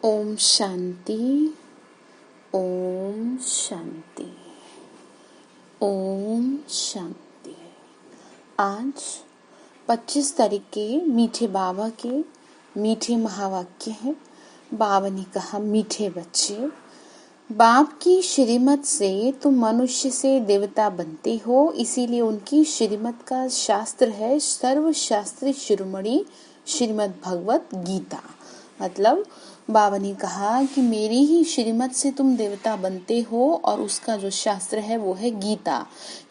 ओम शांति। ओम शांति। ओम शांति। आज 25 तारीख के मीठे बाबा के मीठे महावाक्य हैं। बाबा ने कहा, मीठे बच्चे, बाप की श्रीमत से तुम मनुष्य से देवता बनते हो, इसीलिए उनकी श्रीमत का शास्त्र है सर्वशास्त्री शिरोमणि श्रीमद् भगवत गीता। मतलब बाबा ने कहा कि मेरी ही श्रीमत से तुम देवता बनते हो और उसका जो शास्त्र है वो है गीता।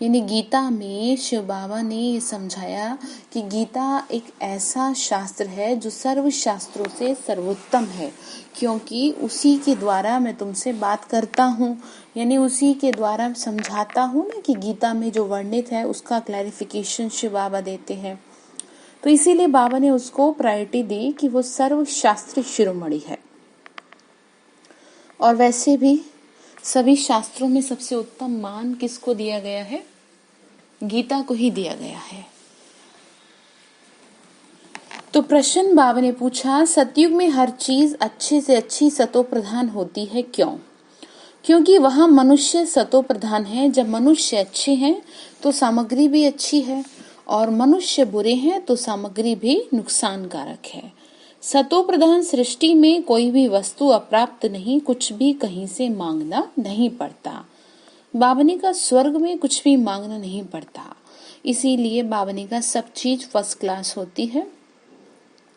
यानी गीता में शिव बाबा ने ये समझाया कि गीता एक ऐसा शास्त्र है जो सर्व शास्त्रों से सर्वोत्तम है, क्योंकि उसी के द्वारा मैं तुमसे बात करता हूँ। यानी उसी के द्वारा समझाता हूँ ना कि गीता में जो वर्णित है उसका क्लैरिफिकेशन शिव बाबा देते हैं। तो इसीलिए बाबा ने उसको प्रायोरिटी दी कि वो सर्व शास्त्री शिरोमणि है। और वैसे भी सभी शास्त्रों में सबसे उत्तम मान किसको दिया गया है? गीता को ही दिया गया है। तो प्रश्न बाबा ने पूछा, सतयुग में हर चीज अच्छे से अच्छी सतो प्रधान होती है, क्यों? क्योंकि वहां मनुष्य सतो प्रधान है। जब मनुष्य अच्छे हैं तो सामग्री भी अच्छी है, और मनुष्य बुरे हैं तो सामग्री भी नुकसानकारक है। सतो प्रधान सृष्टि में कोई भी वस्तु अप्राप्त नहीं, कुछ भी कहीं से मांगना नहीं पड़ता। बाबा का स्वर्ग में कुछ भी मांगना नहीं पड़ता, इसीलिए बाबा का सब चीज फर्स्ट क्लास होती है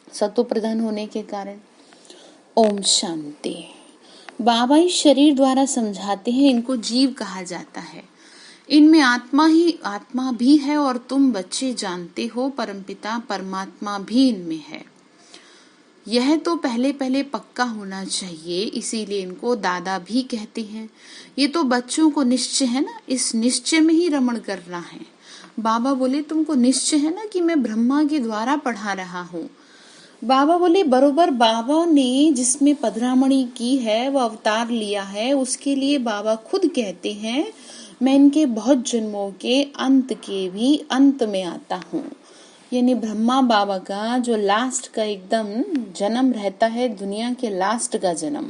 सतो प्रधान होने के कारण। ओम शांति। बाबा इस शरीर द्वारा समझाते हैं, इनको जीव कहा जाता है। इनमें आत्मा भी है, और तुम बच्चे जानते हो परमपिता परमात्मा भी इनमें है। यह तो पहले पहले पक्का होना चाहिए, इसीलिए इनको दादा भी कहते हैं। ये तो बच्चों को निश्चय है ना, इस निश्चय में ही रमण करना है। बाबा बोले, तुमको निश्चय है ना कि मैं ब्रह्मा के द्वारा पढ़ा रहा हूँ। बाबा बोले, बरोबर बाबा ने जिसमें पधरामणि की है वो अवतार लिया है, उसके लिए बाबा खुद कहते हैं, मैं इनके बहुत जन्मों के अंत के भी अंत में आता हूँ। यानी ब्रह्मा बाबा का जो लास्ट का एकदम जन्म रहता है, दुनिया के लास्ट का जन्म,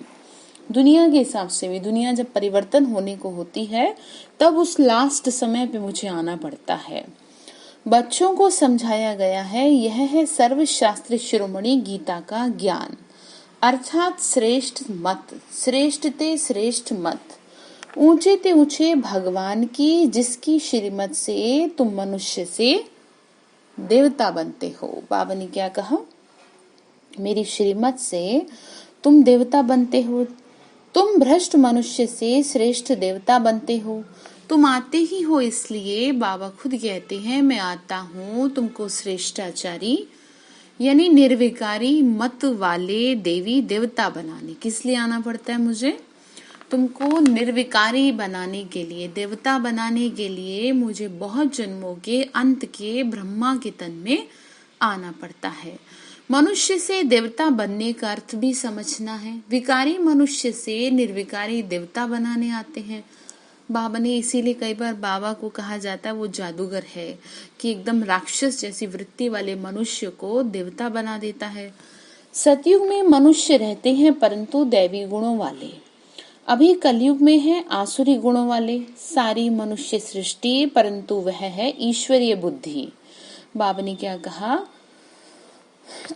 दुनिया के हिसाब से भी दुनिया जब परिवर्तन होने को होती है तब उस लास्ट समय पे मुझे आना पड़ता है। बच्चों को समझाया गया है, यह है सर्वशास्त्री शिरोमणि गीता का ज्ञान, अर्थात श्रेष्ठ मत, श्रेष्ठ ते श्रेष्ठ मत, ऊंचे ते ऊंचे भगवान की, जिसकी श्रीमत से तुम मनुष्य से देवता बनते हो। बाबा ने क्या कहा? मेरी श्रीमत से तुम देवता बनते हो। तुम भ्रष्ट मनुष्य से श्रेष्ठ देवता बनते हो। तुम आते ही हो, इसलिए बाबा खुद कहते हैं, मैं आता हूँ तुमको श्रेष्ठाचारी यानी निर्विकारी मत वाले देवी देवता बनाने। किस लिए आना पड़ता है मुझे? तुमको निर्विकारी बनाने के लिए, देवता बनाने के लिए मुझे बहुत जन्मों के अंत के ब्रह्मा के तन में आना पड़ता है। मनुष्य से देवता बनने का अर्थ भी समझना है। विकारी मनुष्य से निर्विकारी देवता बनाने आते हैं बाबा ने। इसीलिए कई बार बाबा को कहा जाता है वो जादूगर है, कि एकदम राक्षस जैसी वृत्ति वाले मनुष्य को देवता बना देता है। सतयुग में मनुष्य रहते हैं परंतु दैवी गुणों वाले। अभी कलयुग में है आसुरी गुणों वाले। सारी मनुष्य सृष्टि परंतु वह है ईश्वरीय बुद्धि। बाबा ने क्या कहा?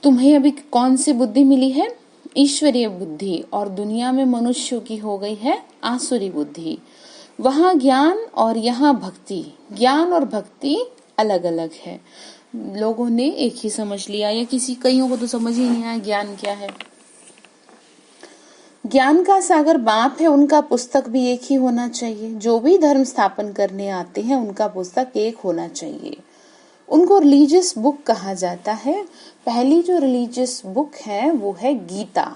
तुम्हें अभी कौन सी बुद्धि मिली है? ईश्वरीय बुद्धि। और दुनिया में मनुष्यों की हो गई है आसुरी बुद्धि। वहां ज्ञान और यहाँ भक्ति। ज्ञान और भक्ति अलग अलग है। लोगों ने एक ही समझ लिया, या कईयों को तो समझ ही नहीं आया ज्ञान क्या है। ज्ञान का सागर बाप है, उनका पुस्तक भी एक ही होना चाहिए। जो भी धर्म स्थापन करने आते हैं उनका पुस्तक एक होना चाहिए। उनको रिलीजियस बुक कहा जाता है। पहली जो रिलीजियस बुक है वो है गीता।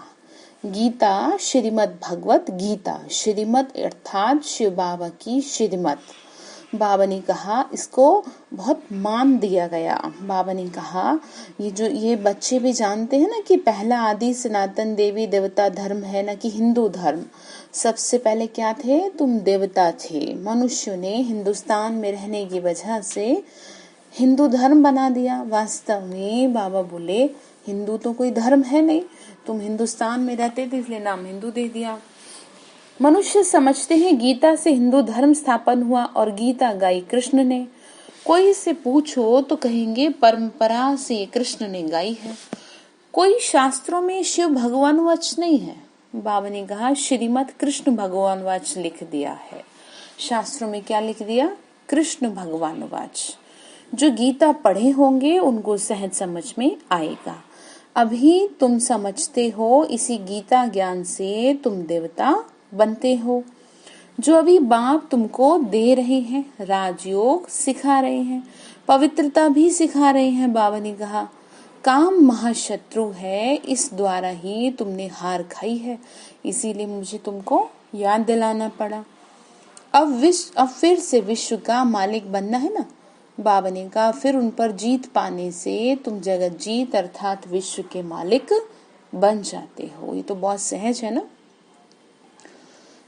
गीता श्रीमद् भगवत गीता, श्रीमद् अर्थात शिव बाबा की श्रीमत। बाबा ने कहा इसको बहुत मान दिया गया। बाबा ने कहा ये बच्चे भी जानते हैं ना कि पहला आदि सनातन देवी देवता धर्म है ना, कि हिंदू धर्म। सबसे पहले क्या थे? तुम देवता थे। मनुष्यों ने हिंदुस्तान में रहने की वजह से हिंदू धर्म बना दिया। वास्तव में बाबा बोले हिंदू तो कोई धर्म है नहीं, तुम हिंदुस्तान में रहते थे इसलिए नाम हिंदू दे दिया। मनुष्य समझते हैं गीता से हिंदू धर्म स्थापन हुआ और गीता गाई कृष्ण ने। कोई से पूछो तो कहेंगे परंपरा से कृष्ण ने गाई है। कोई शास्त्रों में शिव भगवान वाच नहीं है। बाबा ने कहा श्रीमद कृष्ण भगवान वाच लिख दिया है। शास्त्रों में क्या लिख दिया? कृष्ण भगवान वाच। जो गीता पढ़े होंगे उनको सहज समझ में आएगा। अभी तुम समझते हो, इसी गीता ज्ञान से तुम देवता बनते हो। जो अभी बाप तुमको दे रहे हैं, राजयोग सिखा रहे हैं, पवित्रता भी सिखा रहे हैं। बाबा ने कहा काम महाशत्रु है, इस द्वारा ही तुमने हार खाई है, इसीलिए मुझे तुमको याद दिलाना पड़ा। अब फिर से विश्व का मालिक बनना है ना। बाबा ने कहा फिर उन पर जीत पाने से तुम जगत जीत अर्थात विश्व के मालिक बन जाते हो। ये तो बहुत सहज है ना।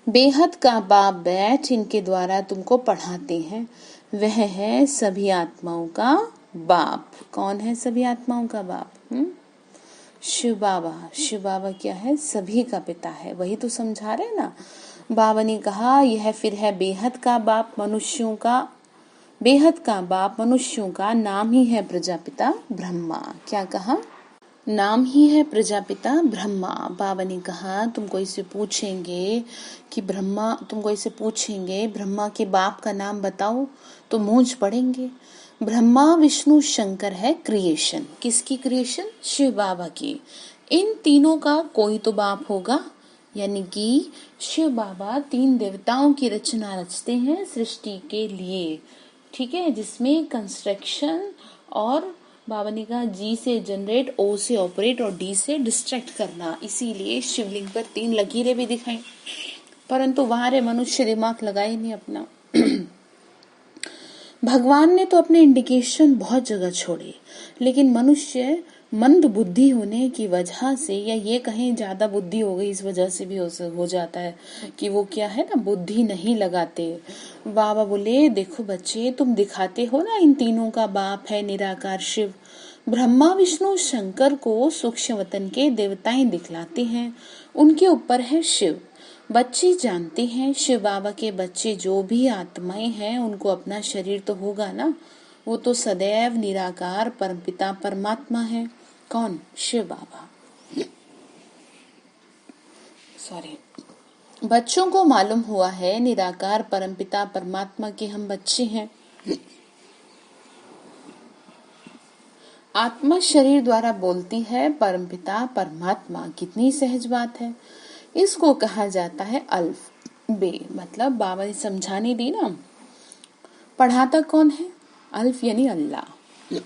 बेहद का बाप बैठ इनके द्वारा तुमको पढ़ाते हैं, वह है सभी आत्माओं का बाप। कौन है सभी आत्माओं का बाप? शिव बाबा। शिव बाबा क्या है? सभी का पिता है। वही तो समझा रहे ना। बाबा ने कहा यह फिर है बेहद का बाप मनुष्यों का। बेहद का बाप मनुष्यों का नाम ही है प्रजापिता ब्रह्मा। क्या कहा? नाम ही है प्रजापिता ब्रह्मा। बाबा ने कहा तुमको इसे पूछेंगे कि ब्रह्मा के बाप का नाम बताओ तो मूंझ पड़ेंगे। ब्रह्मा विष्णु शंकर है क्रिएशन। किसकी क्रिएशन? शिव बाबा की। इन तीनों का कोई तो बाप होगा, यानी कि शिव बाबा 3 देवताओं की रचना रचते हैं सृष्टि के लिए, ठीक है, जिसमें कंस्ट्रक्शन और बाबा ने कहा जी से जनरेट, ओ से ऑपरेट और डी से डिस्ट्रैक्ट करना। इसीलिए शिवलिंग पर 3 लकीरें भी दिखाई, परंतु वहां मनुष्य दिमाग लगाए नहीं अपना। भगवान ने तो अपने इंडिकेशन बहुत जगह छोड़े, लेकिन मनुष्य मंद बुद्धि होने की वजह से, या ये कहें ज्यादा बुद्धि हो गई इस वजह से भी हो जाता है कि वो क्या है ना, बुद्धि नहीं लगाते। बाबा बोले देखो बच्चे, तुम दिखाते हो ना इन तीनों का बाप है निराकार शिव। ब्रह्मा विष्णु शंकर को सूक्ष्म वतन के देवताएं दिखलाते हैं, उनके ऊपर है शिव। बच्चे जानते हैं शिव बाबा के बच्चे जो भी आत्माएं हैं उनको अपना शरीर तो होगा ना, वो तो सदैव निराकार परमपिता परमात्मा है। कौन? शिव बाबा। सॉरी, बच्चों को मालूम हुआ है निराकार परमपिता परमात्मा के हम बच्चे हैं। आत्मा शरीर द्वारा बोलती है परमपिता परमात्मा। कितनी सहज बात है। इसको कहा जाता है अल्फ बे, मतलब बाबा ने समझाने दी ना। पढ़ाता कौन है? अल्फ यानी अल्लाह,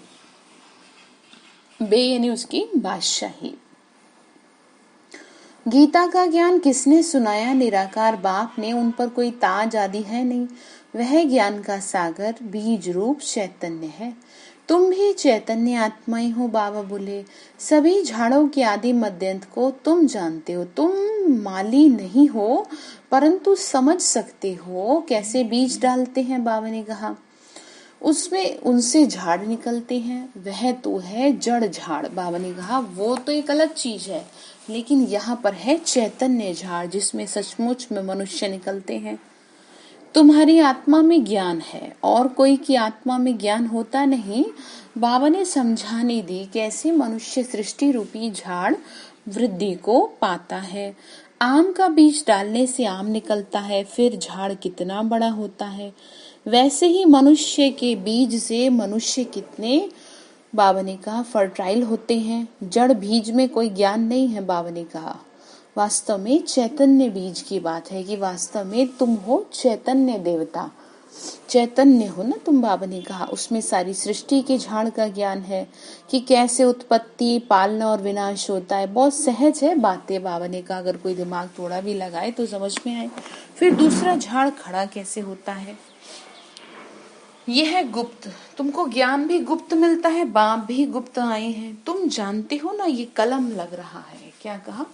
बे यानी उसकी बादशाही। गीता का ज्ञान किसने सुनाया? निराकार बाप ने। उन पर कोई ताज आदि है नहीं, वह ज्ञान का सागर बीज रूप चैतन्य है। तुम भी चैतन्य आत्माएं हो। बाबा बोले सभी झाड़ों के आदि मध्यंत को तुम जानते हो। तुम माली नहीं हो, परंतु समझ सकते हो कैसे बीज डालते हैं। बाबा ने कहा उसमें उनसे झाड़ निकलते हैं, वह तो है जड़ झाड़। बाबा ने कहा वो तो एक अलग चीज है, लेकिन यहाँ पर है चैतन्य झाड़ जिसमें सचमुच में मनुष्य निकलते हैं। तुम्हारी आत्मा में ज्ञान है और कोई की आत्मा में ज्ञान होता नहीं। बाबा ने समझाने दी कैसे मनुष्य सृष्टि रूपी झाड़ वृद्धि को पाता है। आम का बीज डालने से आम निकलता है, फिर झाड़ कितना बड़ा होता है। वैसे ही मनुष्य के बीज से मनुष्य कितने, बाबा ने कहा, फर्टाइल होते हैं। जड़ बीज में कोई ज्ञान नहीं है। बाबा ने कहा वास्तव में चैतन्य बीज की बात है कि वास्तव में तुम हो चैतन्य देवता, चैतन्य हो ना तुम। बाबा ने कहा उसमें सारी सृष्टि के झाड़ का ज्ञान है कि कैसे उत्पत्ति पालना और विनाश होता है। बहुत सहज है बातें। बाबा ने कहा अगर कोई दिमाग थोड़ा भी लगाए तो समझ में आए। फिर दूसरा झाड़ खड़ा कैसे होता है, यह है गुप्त। तुमको ज्ञान भी गुप्त मिलता है, बाप भी गुप्त आए हैं। तुम जानते हो ना ये कलम लग रहा है। क्या कहा?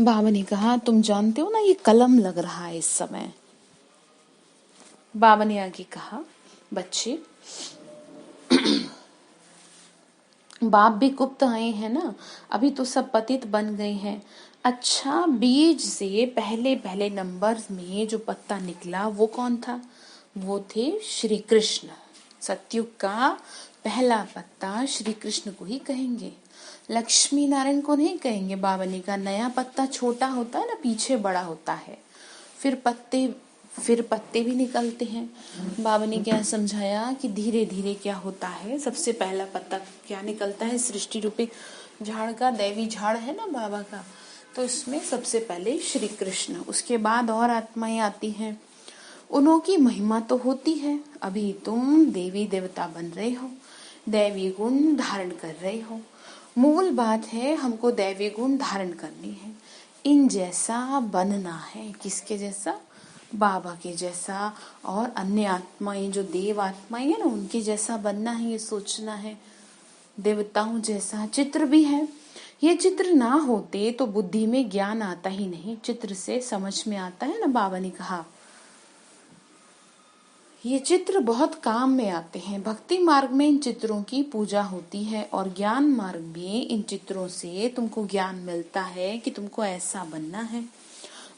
बाबा ने कहा तुम जानते हो ना ये कलम लग रहा है इस समय। बाबा ने आगे कहा बच्चे बाप भी गुप्त आए हैं ना, अभी तो सब पतित बन गए हैं। अच्छा, बीज से पहले पहले नंबर में जो पत्ता निकला वो कौन था? वो थे श्री कृष्ण। सतयुग का पहला पत्ता श्री कृष्ण को ही कहेंगे, लक्ष्मी नारायण को नहीं कहेंगे। बाबा ने कहा नया पत्ता छोटा होता है ना, पीछे बड़ा होता है, फिर पत्ते भी निकलते हैं। बाबा ने क्या समझाया कि धीरे धीरे क्या होता है, सबसे पहला पत्ता क्या निकलता है, सृष्टि रूपी झाड़ का, दैवी झाड़ है ना बाबा का, तो इसमें सबसे पहले श्री कृष्ण, उसके बाद और आत्माएं आती हैं। उन्हों की महिमा तो होती है। अभी तुम देवी देवता बन रहे हो, दैवी गुण धारण कर रहे हो। मूल बात है हमको दैवी गुण धारण करनी है, इन जैसा बनना है। किसके जैसा? बाबा के जैसा, और अन्य आत्माएं जो देव आत्माएं है ना उनके जैसा बनना है, ये सोचना है। देवताओं जैसा चित्र भी है। ये चित्र ना होते तो बुद्धि में ज्ञान आता ही नहीं, चित्र से समझ में आता है ना। बाबा ने कहा ये चित्र बहुत काम में आते हैं। भक्ति मार्ग में इन चित्रों की पूजा होती है और ज्ञान मार्ग में इन चित्रों से तुमको ज्ञान मिलता है कि तुमको ऐसा बनना है।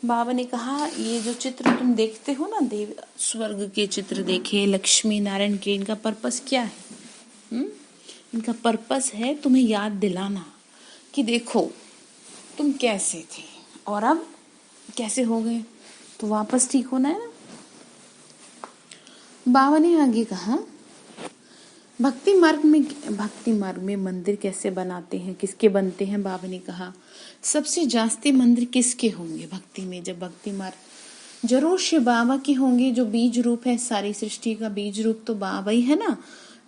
बाबा ने कहा ये जो चित्र तुम देखते हो ना, देव स्वर्ग के चित्र देखे, लक्ष्मी नारायण के, इनका पर्पस क्या है? इनका पर्पस है तुम्हें याद दिलाना कि देखो तुम कैसे थे और अब कैसे हो गए, तो वापस ठीक होना है ना। बाबा ने आगे कहा भक्ति मार्ग में मंदिर कैसे बनाते हैं, किसके बनते हैं? बाबा ने कहा सबसे जास्ती मंदिर किसके होंगे भक्ति में? जब भक्ति मार्ग जरूर शिव बाबा के होंगे, जो बीज रूप है, सारी सृष्टि का बीज रूप तो बाबा ही है ना।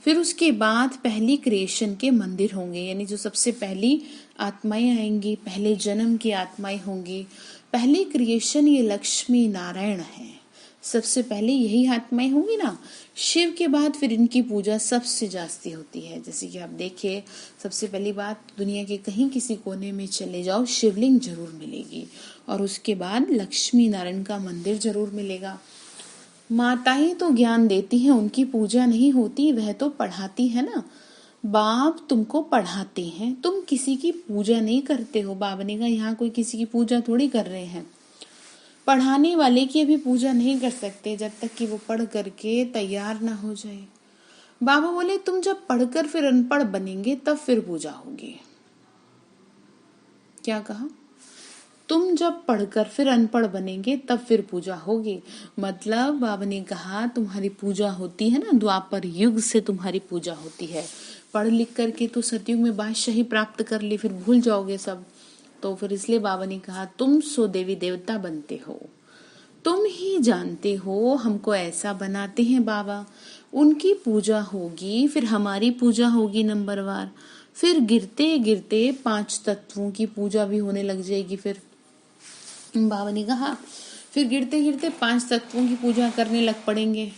फिर उसके बाद पहली क्रिएशन के मंदिर होंगे, यानी जो सबसे पहली आत्माएं आएंगी, पहले जन्म की आत्माएं होंगी। पहली क्रिएशन ये लक्ष्मी नारायण है, सबसे पहले यही आत्माएं होंगी ना। शिव के बाद फिर इनकी पूजा सबसे जास्ती होती है। जैसे कि आप देखिए, सबसे पहली बात, दुनिया के कहीं किसी कोने में चले जाओ शिवलिंग जरूर मिलेगी, और उसके बाद लक्ष्मी नारायण का मंदिर जरूर मिलेगा। माताएं तो ज्ञान देती हैं, उनकी पूजा नहीं होती, वह तो पढ़ाती है ना। बाप तुमको पढ़ाते हैं, तुम किसी की पूजा नहीं करते हो। बाबा ने कहा यहाँ कोई किसी की पूजा थोड़ी कर रहे हैं। पढ़ाने वाले की अभी पूजा नहीं कर सकते जब तक कि वो पढ़ करके तैयार ना हो जाए। बाबा बोले तुम जब पढ़कर फिर अनपढ़ बनेंगे तब फिर पूजा होगी। क्या कहा? तुम जब पढ़कर फिर अनपढ़ बनेंगे तब फिर पूजा होगी। मतलब बाबा ने कहा तुम्हारी पूजा होती है ना, द्वापर युग से तुम्हारी पूजा होती है। पढ़ लिख करके तो सतयुग में बादशाही प्राप्त कर ली, फिर भूल जाओगे सब। तो फिर इसलिए बाबा ने कहा तुम सो देवी देवता बनते हो, तुम ही जानते हो हमको ऐसा बनाते हैं बाबा। उनकी पूजा होगी, फिर हमारी पूजा होगी नंबरवार, फिर गिरते गिरते 5 तत्वों की पूजा भी होने लग जाएगी। फिर बाबा ने कहा फिर गिरते गिरते 5 तत्वों की पूजा करने लग पड़ेंगे।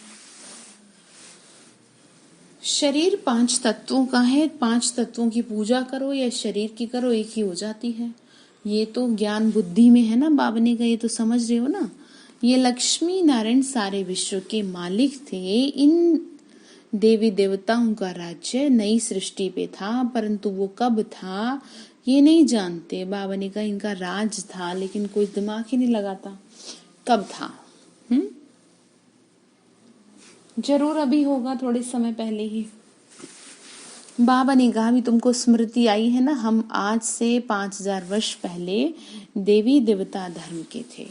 शरीर 5 तत्वों का है, 5 तत्वों की पूजा करो या शरीर की करो, एक ही हो जाती है। ये तो ज्ञान बुद्धि में है ना। बाबा ने कहा ये तो समझ रहे हो ना। ये लक्ष्मी नारायण सारे विश्व के मालिक थे। इन देवी देवताओं का राज्य नई सृष्टि पे था, परंतु वो कब था ये नहीं जानते। बाबा ने कहा इनका राज था, लेकिन कोई दिमाग ही नहीं लगाता कब था। जरूर अभी होगा, थोड़े समय पहले ही। बाबा ने कहा भी तुमको स्मृति आई है ना, हम आज से 5000 वर्ष पहले देवी देवता धर्म के थे।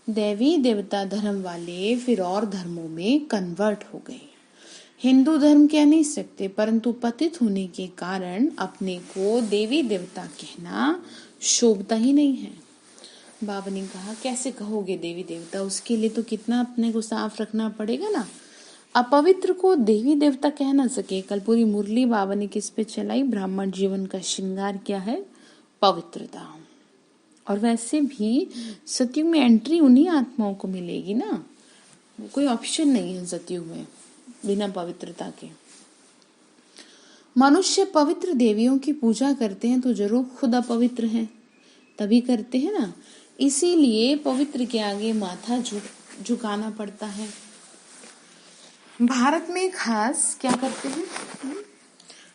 देवी देवता धर्म वाले फिर और धर्मों में कन्वर्ट हो गए। हिंदू धर्म कह नहीं सकते, परंतु पतित होने के कारण अपने को देवी देवता कहना शोभता ही नहीं है। बाबा ने कहा कैसे कहोगे देवी देवता, उसके लिए तो कितना अपने को साफ रखना पड़ेगा ना। अपवित्र को देवी देवता कह ना सके। कल पूरी मुरली बाबा ने किस पे चलाई? ब्राह्मण जीवन का श्रृंगार क्या है? पवित्रता। और वैसे भी सतयुग में एंट्री उन्हीं आत्माओं को मिलेगी ना, कोई ऑप्शन नहीं है सतयुग में बिना पवित्रता के। मनुष्य पवित्र देवियों की पूजा करते हैं तो जरूर खुद अपवित्र हैं, तभी करते हैं ना। इसीलिए पवित्र के आगे माथा झुकाना पड़ता है। भारत में खास क्या करते हैं?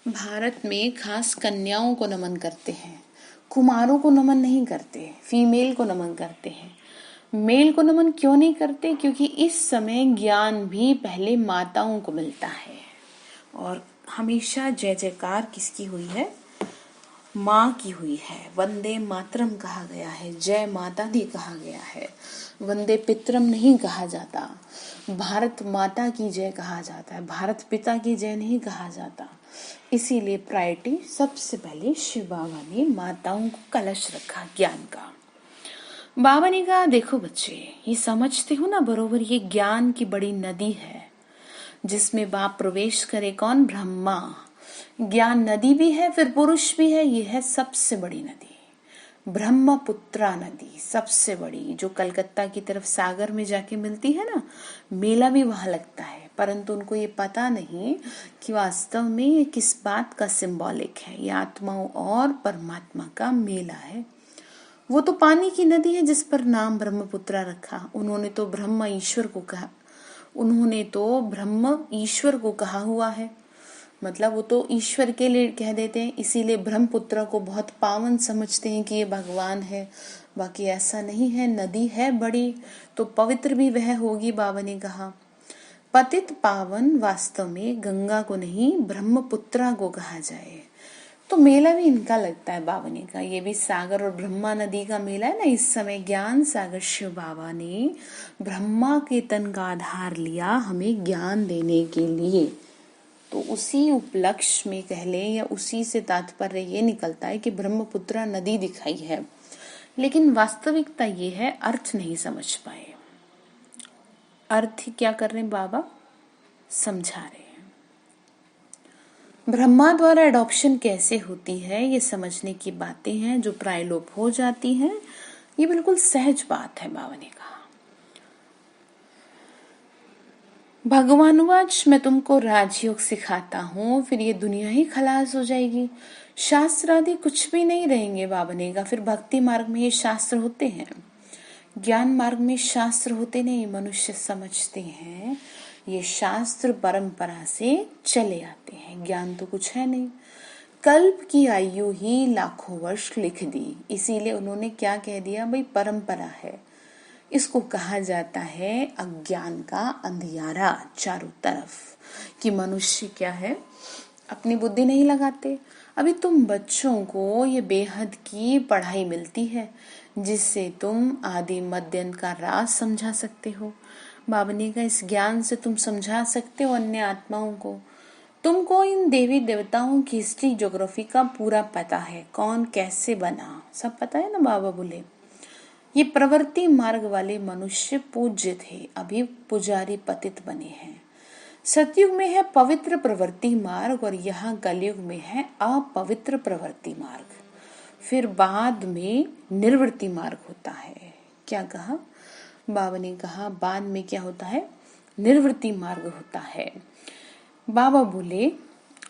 भारत में खास कन्याओं को नमन करते हैं, कुमारों को नमन नहीं करते, फीमेल को नमन करते हैं। मेल को नमन क्यों नहीं करते? क्योंकि इस समय ज्ञान भी पहले माताओं को मिलता है। और हमेशा जय जयकार किसकी हुई है? माँ की हुई है। वंदे मातरम कहा गया है, जय माता दी कहा गया है, वंदे पितरम नहीं कहा जाता। भारत माता की जय कहा जाता है, भारत पिता की जय नहीं कहा जाता। इसीलिए प्रायोरिटी सबसे पहले शिव बाबा ने माताओं को कलश रखा ज्ञान का। बाबा ने कहा, देखो बच्चे, ये समझते हो ना बरोबर, ये ज्ञान की बड़ी नदी है जिसमें बाप प्रवेश करे। कौन? ब्रह्मा। ज्ञान नदी भी है, फिर पुरुष भी है। ये है सबसे बड़ी नदी, ब्रह्मपुत्रा नदी, सबसे बड़ी, जो कलकत्ता की तरफ सागर में जाके मिलती है ना। मेला भी वहां लगता है, परंतु उनको ये पता नहीं कि वास्तव में ये किस बात का सिंबॉलिक है। ये आत्माओं और परमात्मा का मेला है। वो तो पानी की नदी है जिस पर नाम ब्रह्मपुत्रा रखा। उन्होंने तो ब्रह्म ईश्वर को कहा, उन्होंने तो ब्रह्म ईश्वर को कहा हुआ है। मतलब वो तो ईश्वर के लिए कह देते हैं, इसीलिए ब्रह्मपुत्र को बहुत पावन समझते हैं कि ये भगवान है। बाकी ऐसा नहीं है, नदी है बड़ी तो पवित्र भी वह होगी। बाबा ने कहा पतित पावन वास्तव में गंगा को नहीं ब्रह्मपुत्रा को कहा जाए। तो मेला भी इनका लगता है बाबा ने कहा, ये भी सागर और ब्रह्मा नदी का मेला है ना। इस समय ज्ञान सागर शिव बाबा ने ब्रह्मा के तन का आधार लिया हमें ज्ञान देने के लिए। तो उसी उपलक्ष्य में कह लें या उसी से तात्पर्य ये निकलता है कि ब्रह्मपुत्रा नदी दिखाई है, लेकिन वास्तविकता ये है अर्थ नहीं समझ पाए। अर्थ क्या कर रहे हैं बाबा? समझा रहे हैं। ब्रह्मा द्वारा एडॉप्शन कैसे होती है ये समझने की बातें हैं जो प्रायलोप हो जाती हैं। ये बिल्कुल सहज बात है। बाबा ने कहा भगवानुवाच, मैं तुमको राजयोग सिखाता हूँ, फिर ये दुनिया ही खलास हो जाएगी, शास्त्र आदि कुछ भी नहीं रहेंगे। बाबा ने कहा फिर भक्ति मार्ग में ये शास्त्र होते हैं, ज्ञान मार्ग में शास्त्र होते नहीं। मनुष्य समझते हैं ये शास्त्र परंपरा से चले आते हैं, ज्ञान तो कुछ है नहीं। कल्प की आयु ही लाखों वर्ष लिख दी, इसीलिए उन्होंने क्या कह दिया? भाई परंपरा है। इसको कहा जाता है अज्ञान का अंधियारा चारों तरफ, कि मनुष्य क्या है, अपनी बुद्धि नहीं लगाते। अभी तुम बच्चों को ये बेहद की पढ़ाई मिलती है जिससे तुम आदि मध्य अंत का राज समझा सकते हो। बाबा ने कहा इस ज्ञान से तुम समझा सकते हो अन्य आत्माओं को। तुमको इन देवी देवताओं की हिस्ट्री ज्योग्राफी का पूरा पता है, कौन कैसे बना सब पता है ना। बाबा बोले ये प्रवृत्ति मार्ग वाले मनुष्य पूज्य थे, अभी पुजारी पतित बने हैं। सतयुग में है पवित्र प्रवृत्ति मार्ग और यहाँ कलयुग में है अपवित्र प्रवृत्ति मार्ग। फिर बाद में निर्वृत्ति मार्ग होता है। क्या कहा बाबा ने? कहा बाद में क्या होता है? निर्वृत्ति मार्ग होता है। बाबा बोले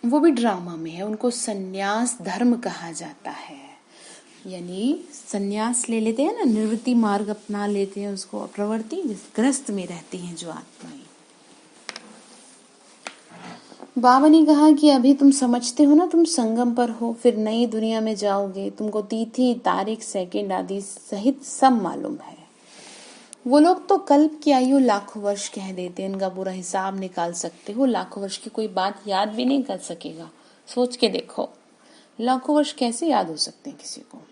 वो भी ड्रामा में है, उनको सन्यास धर्म कहा जाता है। यानी सन्यास ले लेते हैं ना, निवृत्ति मार्ग अपना लेते हैं, उसको प्रवृत्ति ग्रस्त में रहती हैं जो आत्माएं। बाबा ने कहा कि अभी तुम समझते हो ना, तुम संगम पर हो, फिर नई दुनिया में जाओगे, तुमको तिथि तारीख सेकंड आदि सहित सब मालूम है। वो लोग तो कल्प की आयु लाखों वर्ष कह देते हैं, इनका पूरा हिसाब निकाल सकते हो। लाखों वर्ष की कोई बात याद भी नहीं कर सकेगा। सोच के देखो, लाखों वर्ष कैसे याद हो सकते हैं किसी को।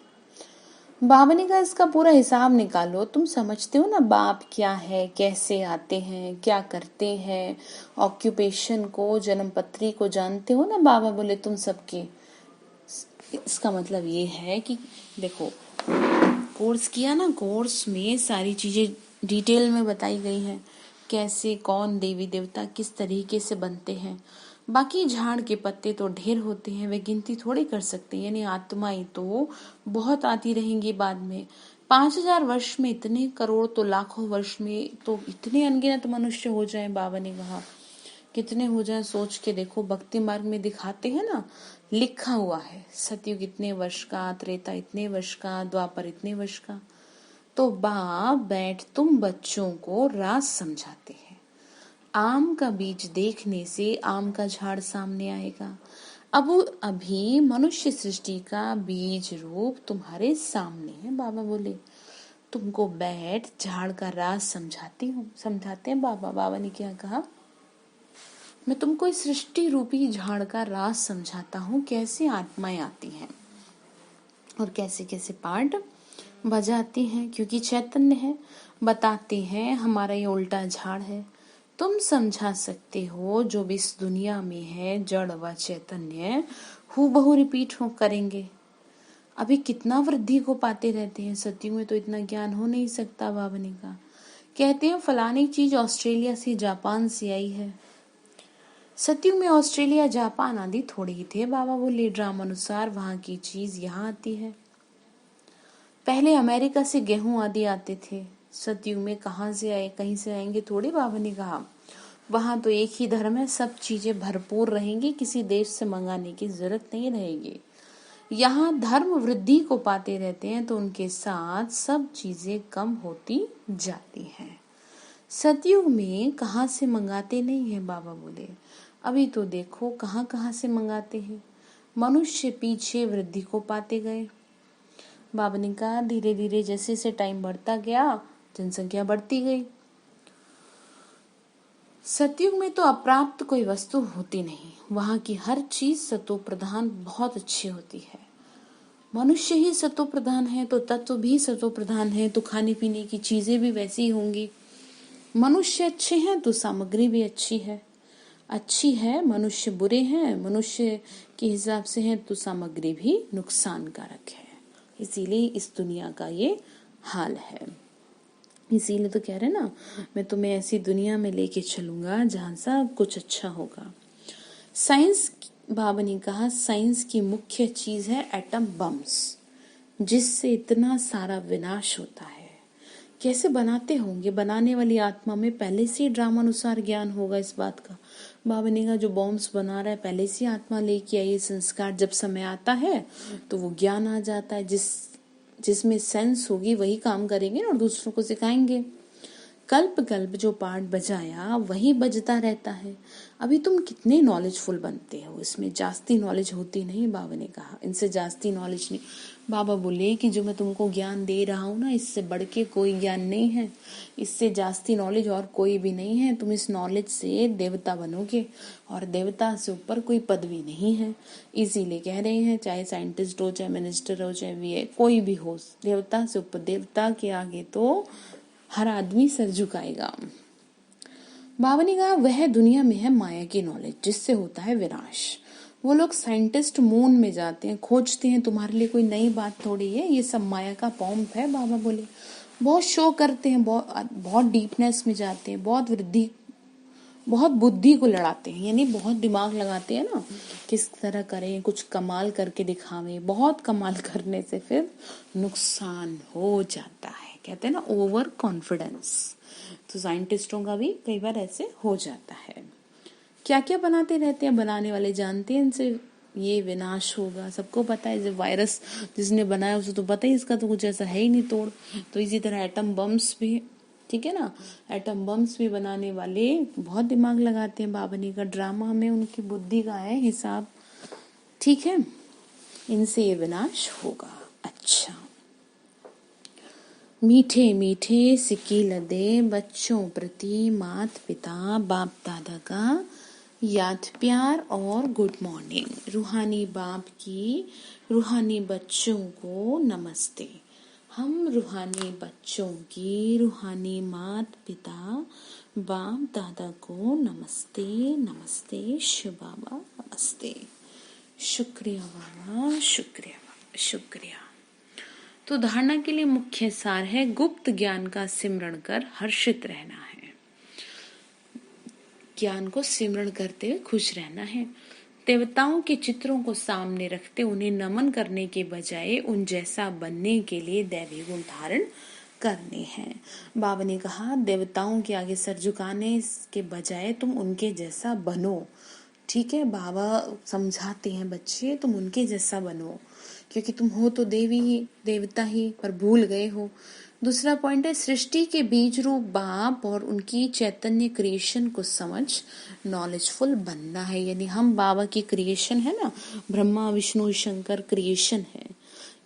बाबा ने कहा इसका पूरा हिसाब निकालो। तुम समझते हो ना बाप क्या है, कैसे आते हैं, क्या करते हैं, ऑक्यूपेशन को, जन्म पत्री को जानते हो ना। बाबा बोले तुम सबके। इसका मतलब ये है कि देखो, कोर्स किया ना, कोर्स में सारी चीजें डिटेल में बताई गई हैं, कैसे कौन देवी देवता किस तरीके से बनते हैं। बाकी झाड़ के पत्ते तो ढेर होते हैं, वे गिनती थोड़ी कर सकते हैं। यानी आत्माएं तो बहुत आती रहेंगी बाद में। 5000 वर्ष में इतने करोड़, तो लाखों वर्ष में तो इतने अनगिनत मनुष्य हो जाएं। बाबा ने कहा कितने हो जाएं, सोच के देखो। भक्ति मार्ग में दिखाते हैं ना, लिखा हुआ है सतयुग इतने वर्ष का, त्रेता इतने वर्ष का, द्वापर इतने वर्ष का। तो बाप बैठ तुम बच्चों को राज समझाते हैं। आम का बीज देखने से आम का झाड़ सामने आएगा, अब अभी मनुष्य सृष्टि का बीज रूप तुम्हारे सामने है। बाबा बोले तुमको बैठ झाड़ का राज समझाते हैं बाबा। बाबा ने क्या कहा, मैं तुमको इस सृष्टि रूपी झाड़ का राज समझाता हूँ, कैसे आत्माएं आती हैं और कैसे कैसे पार्ट बजाती हैं, क्योंकि चैतन्य है। बताते हैं हमारा ये उल्टा झाड़ है। तुम समझा सकते हो जो भी इस दुनिया में है जड़ व चैतन्य हूबहू रिपीट हो करेंगे। अभी कितना वृद्धि को पाते रहते हैं, सत्युग में तो इतना ज्ञान हो नहीं सकता। बाबा ने कहा, कहते हैं फलानी चीज ऑस्ट्रेलिया से जापान से आई है। सत्युग में ऑस्ट्रेलिया जापान आदि थोड़े ही थे। बाबा बोले ड्रामा अनुसार वहां की चीज यहाँ आती है। पहले अमेरिका से गेहूं आदि आते थे। सत्युग में कहाँ से आए, कहीं से आएंगे थोड़े। बाबा ने कहा वहां तो एक ही धर्म है, सब चीजें भरपूर रहेंगी, किसी देश से मंगाने की जरूरत नहीं रहेगी। यहाँ धर्म वृद्धि को पाते रहते हैं तो उनके साथ सब चीजें कम होती जाती हैं। सतयुग में कहाँ से मंगाते नहीं है। बाबा बोले अभी तो देखो कहाँ कहाँ से मंगाते हैं। मनुष्य पीछे वृद्धि को पाते गए। बाबा ने कहा धीरे धीरे जैसे जैसे टाइम बढ़ता गया जनसंख्या बढ़ती गई। सतयुग में तो अप्राप्त कोई वस्तु होती नहीं, वहां की हर चीज सतो प्रधान बहुत अच्छी होती है। मनुष्य ही सतो प्रधान है तो तत्व भी सतो प्रधान है, तो खाने पीने की चीजें भी वैसी ही होंगी। मनुष्य अच्छे हैं तो सामग्री भी अच्छी है। मनुष्य बुरे हैं, मनुष्य के हिसाब से हैं तो सामग्री भी नुकसानकारक है। इसीलिए इस दुनिया का ये हाल है। इसीलिए तो कह रहे ना, मैं तुम्हें ऐसी दुनिया में लेके चलूंगा जहां सब कुछ अच्छा होगा। साइंस, बाबा ने कहा साइंस की मुख्य चीज है एटम बम्स, जिससे इतना सारा विनाश होता है। कैसे बनाते होंगे, बनाने वाली आत्मा में पहले से ड्रामा अनुसार ज्ञान होगा इस बात का। बाबा ने कहा जो बॉम्ब्स बना रहा है पहले से आत्मा लेके आई संस्कार, जब समय आता है तो वो ज्ञान आ जाता है। जिसमें सेंस होगी वही काम करेंगे और दूसरों को सिखाएंगे। कल्प कल्प जो पाठ बजाया वही बजता रहता है। अभी तुम कितने नॉलेजफुल बनते हो, इसमें जास्ती नॉलेज होती नहीं। बाबा ने कहा इनसे जास्ती नॉलेज नहीं। बाबा बोले कि जो मैं तुमको ज्ञान दे रहा हूँ ना, इससे बढ़ के कोई ज्ञान नहीं है, इससे जास्ती नॉलेज और कोई भी नहीं है। तुम इस नॉलेज से देवता बनोगे और देवता से ऊपर कोई पदवी नहीं है। इसीलिए कह रहे हैं चाहे साइंटिस्ट हो, चाहे मिनिस्टर हो, चाहे वीए कोई भी हो, देवता से ऊपर, देवता के आगे तो हर आदमी सर झुकाएगा। बाबा ने कहा वह दुनिया में है माया की नॉलेज, जिससे होता है विनाश। वो लोग साइंटिस्ट मून में जाते हैं, खोजते हैं, तुम्हारे लिए कोई नई बात थोड़ी है, ये सब माया का पॉम्प है। बाबा बोले बहुत शो करते हैं, बहुत डीपनेस में जाते हैं, बहुत बुद्धि को लड़ाते हैं, यानी बहुत दिमाग लगाते हैं ना, किस तरह करें, कुछ कमाल करके दिखावें। बहुत कमाल करने से फिर नुकसान हो जाता है। कहते हैं ना ओवर कॉन्फिडेंस, तो साइंटिस्टों का भी कई बार ऐसे हो जाता है। क्या क्या बनाते रहते हैं, बनाने वाले जानते हैं इनसे ये विनाश होगा, सबको पता है। जब वायरस जिसने बनाया उसे तो पता ही इसका तो कुछ ऐसा है ही नहीं तोड़। तो इसी तरह एटम बम्स भी, ठीक है ना, एटम बम्स भी बनाने वाले बहुत दिमाग लगाते हैं। बाबा ने का ड्रामा में उनकी बुद्धि का है हिसाब, ठीक है, इनसे ये विनाश होगा। अच्छा, मीठे मीठे सिक्के लदे बच्चों प्रति माता पिता बाप दादा का याद प्यार और गुड मॉर्निंग। रूहानी बाप की रूहानी बच्चों को नमस्ते। हम रूहानी बच्चों की रूहानी माता पिता बाप दादा को नमस्ते नमस्ते। शिव बाबा नमस्ते। शुक्रिया बाबा, शुक्रिया बाबा, शुक्रिया। तो धारणा के लिए मुख्य सार है गुप्त ज्ञान का सिमरण कर हर्षित रहना है। ज्ञान को सिमरण करते हुए खुश रहना है। देवताओं के चित्रों को सामने रखते उन्हें नमन करने के बजाय उन जैसा बनने के लिए दैवी गुण धारण करने हैं। बाबा ने कहा देवताओं के आगे सर झुकाने के बजाय तुम उनके जैसा बनो। ठीक है, बाबा समझाते हैं बच्चे तुम उनके जैसा बनो, क्योंकि तुम हो तो देवी ही, देवता ही, पर भूल गए हो। दूसरा पॉइंट है सृष्टि के बीज रूप बाप और उनकी चैतन्य क्रिएशन को समझ नॉलेजफुल बनना है। यानी हम बाबा की क्रिएशन है ना, ब्रह्मा विष्णु शंकर क्रिएशन है।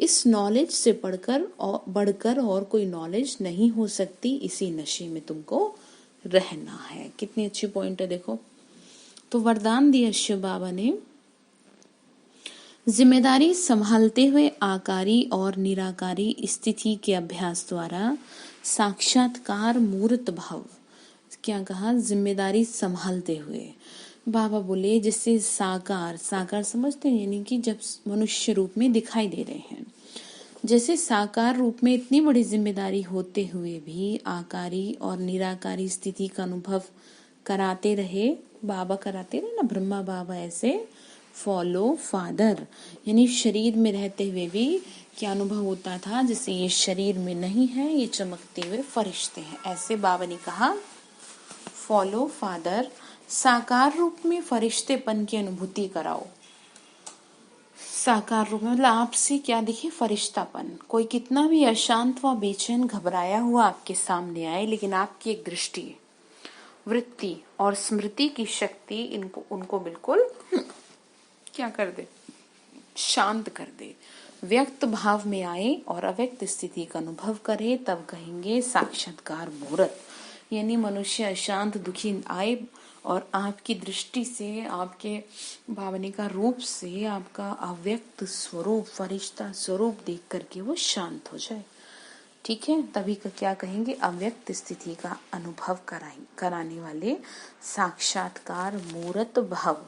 इस नॉलेज से बढ़कर और कोई नॉलेज नहीं हो सकती। इसी नशे में तुमको रहना है। कितनी अच्छी पॉइंट है देखो। तो वरदान दिया शिव बाबा ने, जिम्मेदारी संभालते हुए आकारी और निराकारी स्थिति के अभ्यास द्वारा साक्षात्कार मूर्त भाव। क्या कहा? जिम्मेदारी संभालते हुए। बाबा बोले जैसे साकार, साकार समझते हैं, यानी कि जब मनुष्य रूप में दिखाई दे रहे हैं, जैसे साकार रूप में इतनी बड़ी जिम्मेदारी होते हुए भी आकारी और निराकारी स्थिति का अनुभव कराते रहे। बाबा कराते रहे ना, ब्रह्मा बाबा ऐसे फॉलो फादर, यानी शरीर में रहते हुए भी क्या अनुभव होता था, जैसे ये शरीर में नहीं है, ये चमकते हुए फरिश्ते हैं। ऐसे बाबा ने कहा फॉलो फादर, साकार रूप में फरिश्तेपन की अनुभूति कराओ। साकार रूप में मतलब आपसे क्या दिखे? फरिश्तापन। कोई कितना भी अशांत व बेचैन घबराया हुआ आपके सामने आए, लेकिन आपकी एक दृष्टि, वृत्ति और स्मृति की शक्ति उनको बिल्कुल क्या कर दे? शांत कर दे। व्यक्त भाव में आए और अव्यक्त स्थिति का अनुभव करे, तब कहेंगे साक्षात्कार मूर्त। यानी मनुष्य अशांत दुखी आए और आपकी दृष्टि से, आपके भावनिका रूप से आपका अव्यक्त स्वरूप, फरिश्ता स्वरूप देख करके वो शांत हो जाए। ठीक है, तभी का क्या कहेंगे? अव्यक्त स्थिति का अनुभव कराने वाले साक्षात्कार मूर्त भाव।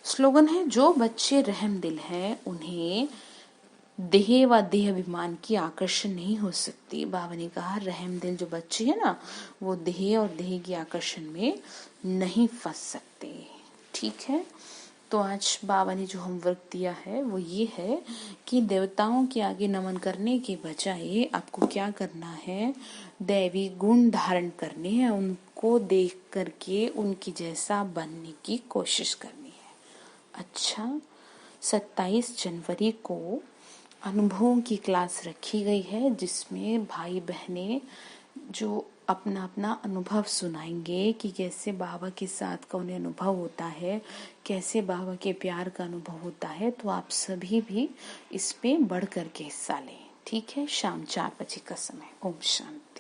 स्लोगन है, जो बच्चे रहम दिल हैं उन्हें देह व देह अभिमान की आकर्षण नहीं हो सकती। बाबा ने कहा रहम दिल जो बच्चे हैं ना, वो देह और देह की आकर्षण में नहीं फंस सकते। ठीक है, तो आज बाबा ने जो होमवर्क दिया है वो ये है कि देवताओं के आगे नमन करने के बजाय आपको क्या करना है? दैवी गुण धारण करने हैं, उनको देख करके उनकी जैसा बनने की कोशिश करनी है। अच्छा, 27 जनवरी को अनुभवों की क्लास रखी गई है, जिसमें भाई बहनें जो अपना अपना अनुभव सुनाएंगे कि कैसे बाबा के साथ का उन्हें अनुभव होता है, कैसे बाबा के प्यार का अनुभव होता है। तो आप सभी भी इसमें बढ़ कर के हिस्सा लें। ठीक है, शाम 4 बजे का समय। ओम शांति।